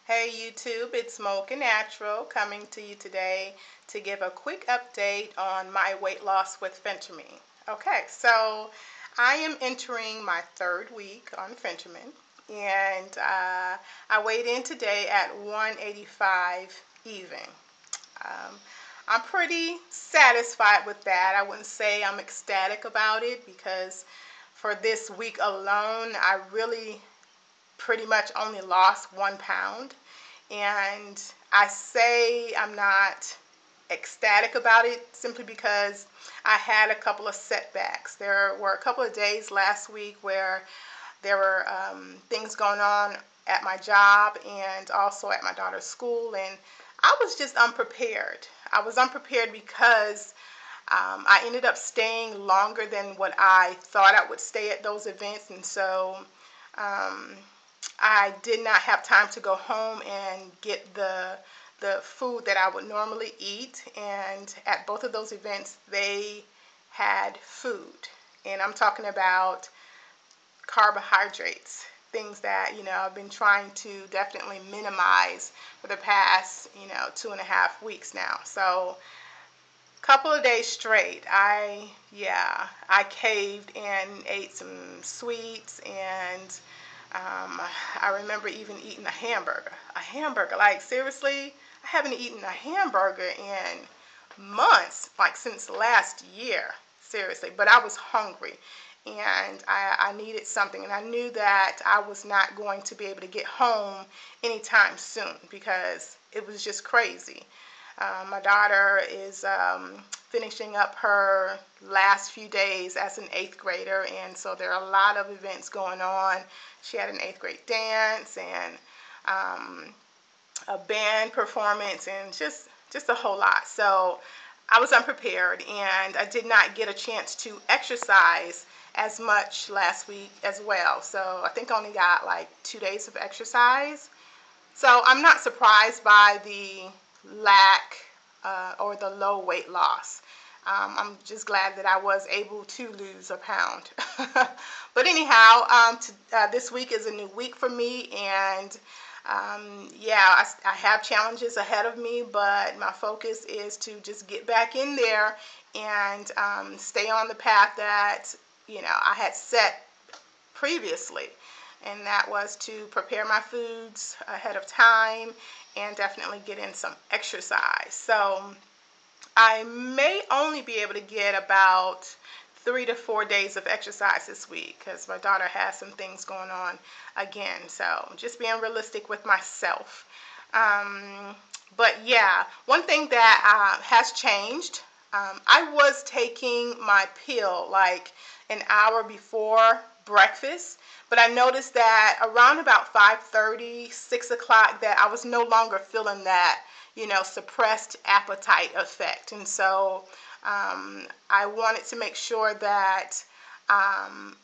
Hey YouTube, it's Mocha Natural coming to you today to give a quick update on my weight loss with phentermine. Okay, so I am entering my third week on phentermine, and I weighed in today at 185 even. Um, I'm pretty satisfied with that. I wouldn't say I'm ecstatic about it because for this week alone, I really pretty much only lost 1 pound. And I say I'm not ecstatic about it simply because I had a couple of setbacks. There were a couple of days last week where there were things going on at my job and also at my daughter's school, and I was just unprepared. I was unprepared because I ended up staying longer than what I thought I would stay at those events, and so um, I did not have time to go home and get the food that I would normally eat. And at both of those events, they had food, and I'm talking about carbohydrates, things that I've been trying to definitely minimize for the past 2.5 weeks now. So couple of days straight, I caved and ate some sweets, and I remember even eating a hamburger. A hamburger, like seriously, I haven't eaten a hamburger in months, like since last year, seriously. But I was hungry, and I needed something, and I knew that I was not going to be able to get home anytime soon because it was just crazy. My daughter is finishing up her last few days as an 8th grader, and so there are a lot of events going on. She had an 8th grade dance and a band performance and just a whole lot. So I was unprepared, and I did not get a chance to exercise as much last week as well. So I think I only got like 2 days of exercise. So I'm not surprised by the lack or the low weight loss. I'm just glad that I was able to lose a pound. But anyhow, this week is a new week for me, and I have challenges ahead of me, but my focus is to just get back in there and stay on the path that I had set previously, and that was to prepare my foods ahead of time and definitely get in some exercise. So I may only be able to get about 3 to 4 days of exercise this week because my daughter has some things going on again. So just being realistic with myself. But yeah, one thing that has changed, I was taking my pill like an hour before breakfast, but I noticed that around about 5:30, 6 o'clock, that I was no longer feeling that suppressed appetite effect. And so I wanted to make sure that I'm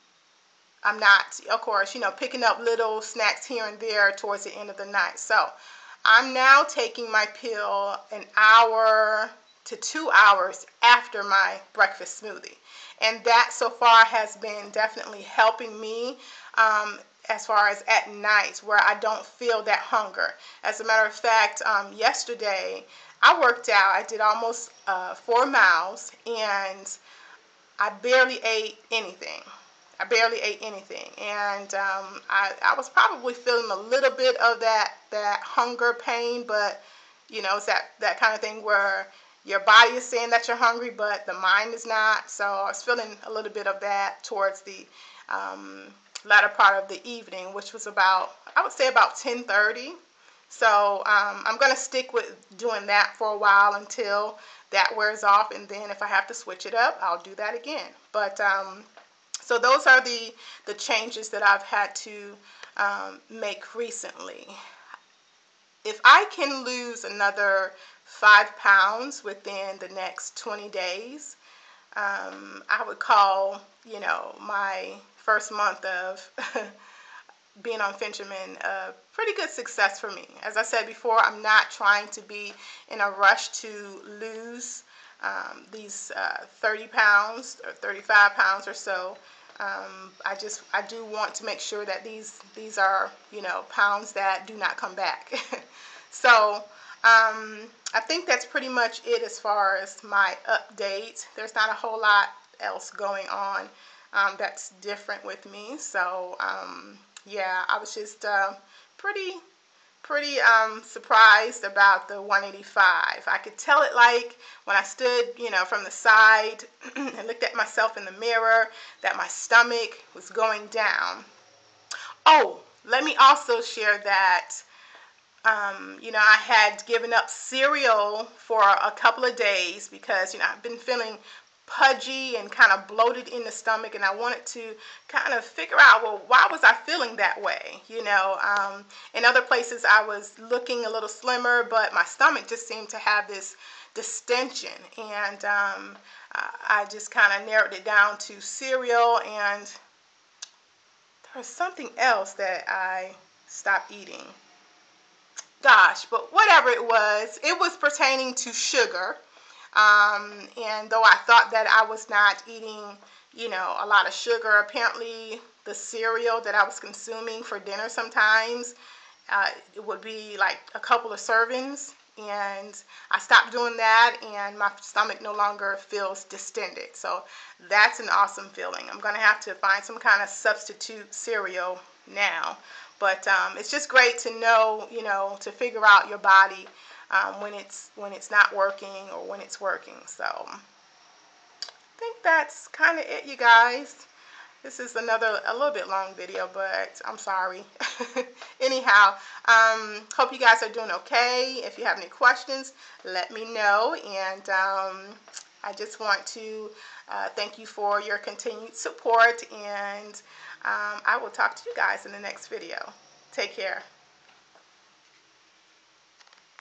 not, of course, picking up little snacks here and there towards the end of the night. So I'm now taking my pill an hour to 2 hours after my breakfast smoothie. And that so far has been definitely helping me as far as at night where I don't feel that hunger. As a matter of fact, yesterday I worked out. I did almost 4 miles, and I barely ate anything. I barely ate anything, and I was probably feeling a little bit of that hunger pain, but it's that kind of thing where your body is saying that you're hungry, but the mind is not. So I was feeling a little bit of that towards the latter part of the evening, which was about, I would say, about 10:30. So I'm going to stick with doing that for a while until that wears off, and then if I have to switch it up, I'll do that again. But so those are the changes that I've had to make recently. If I can lose another 5 pounds within the next 20 days, I would call, my first month of being on phentermine a pretty good success for me. As I said before, I'm not trying to be in a rush to lose these 30 pounds or 35 pounds or so. I do want to make sure that these are, you know, pounds that do not come back. So I think that's pretty much it as far as my update. There's not a whole lot else going on that's different with me. So yeah, I was just pretty surprised about the 185. I could tell it, like when I stood, you know, from the side and looked at myself in the mirror, that my stomach was going down. Oh, let me also share that you know, I had given up cereal for a couple of days because, you know, I've been feeling pudgy and kind of bloated in the stomach, and I wanted to kind of figure out, well, why was I feeling that way? You know, in other places I was looking a little slimmer, but my stomach just seemed to have this distension, and I just kind of narrowed it down to cereal, and there was something else that I stopped eating. Gosh, but whatever it was pertaining to sugar. And though I thought that I was not eating, you know, a lot of sugar, apparently the cereal that I was consuming for dinner sometimes, it would be like a couple of servings. And I stopped doing that, and my stomach no longer feels distended. So that's an awesome feeling. I'm going to have to find some kind of substitute cereal now. But it's just great to know, you know, to figure out your body when it's not working or when it's working. So I think that's kind of it, you guys. This is a little bit long video, but I'm sorry. Anyhow, hope you guys are doing okay. If you have any questions, let me know. And I just want to thank you for your continued support. And I will talk to you guys in the next video. Take care.